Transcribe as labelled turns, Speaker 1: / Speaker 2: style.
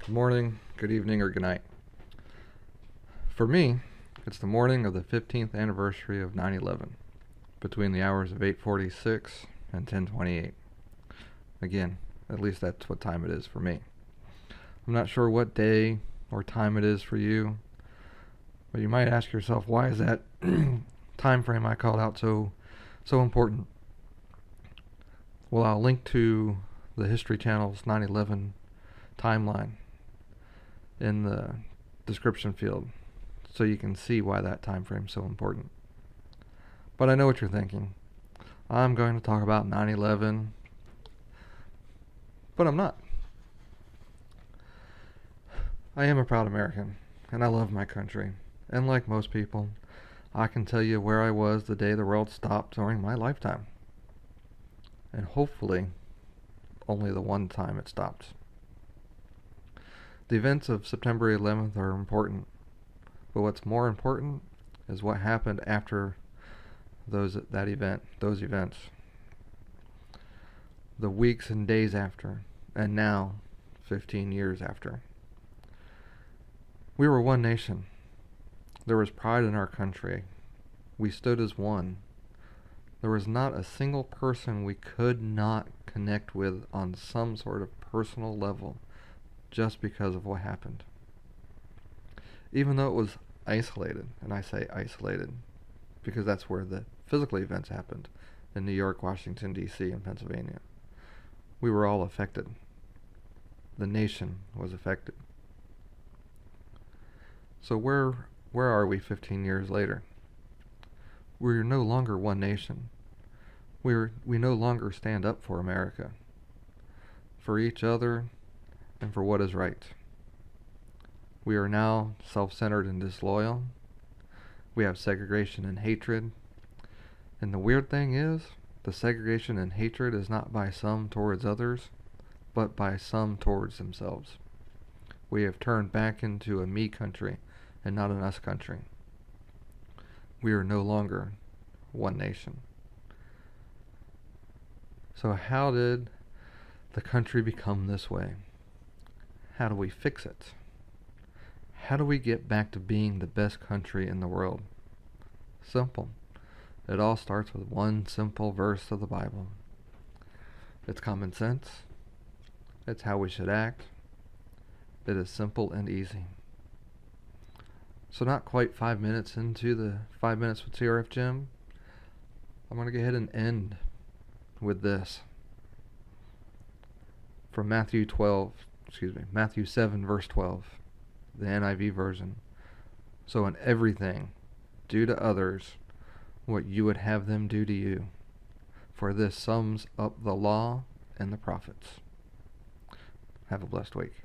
Speaker 1: Good morning, good evening, or good night. For me, it's the morning of the 15th anniversary of 9/11, between the hours of 8:46 and 10:28. Again, at least that's what time it is for me. I'm not sure what day or time it is for you, but you might ask yourself, why is that time frame I called out so important? Well, I'll link to the History Channel's 9/11 timeline in the description field so you can see why that time frame is so important. But I know what you're thinking. I'm going to talk about 9/11, but I'm not. I am a proud American, and I love my country. And like most people, I can tell you where I was the day the world stopped during my lifetime. And hopefully, only the one time it stopped. The events of September 11th are important, but what's more important is what happened after those events. The weeks and days after, and now 15 years after. We were one nation. There was pride in our country. We stood as one. There was not a single person we could not connect with on some sort of personal level just because of what happened. Even though it was isolated, and I say isolated because that's where the physical events happened, in New York, Washington, D.C., and Pennsylvania. We were all affected. The nation was affected. So where are we 15 years later? We're no longer one nation. We no longer stand up for America, for each other, and for what is right. We are now self-centered and disloyal. We have segregation and hatred. And the weird thing is, the segregation and hatred is not by some towards others, but by some towards themselves. We have turned back into a me country and not an us country. We are no longer one nation. So how did the country become this way? How do we fix it? How do we get back to being the best country in the world? Simple. It all starts with one simple verse of the Bible. It's common sense. It's how we should act. It is simple and easy. So not quite 5 minutes into the 5 minutes with CRF Jim, I'm going to go ahead and end with this. From Matthew 7 verse 12, the NIV version. So in everything, do to others what you would have them do to you, for this sums up the law and the prophets. Have a blessed week.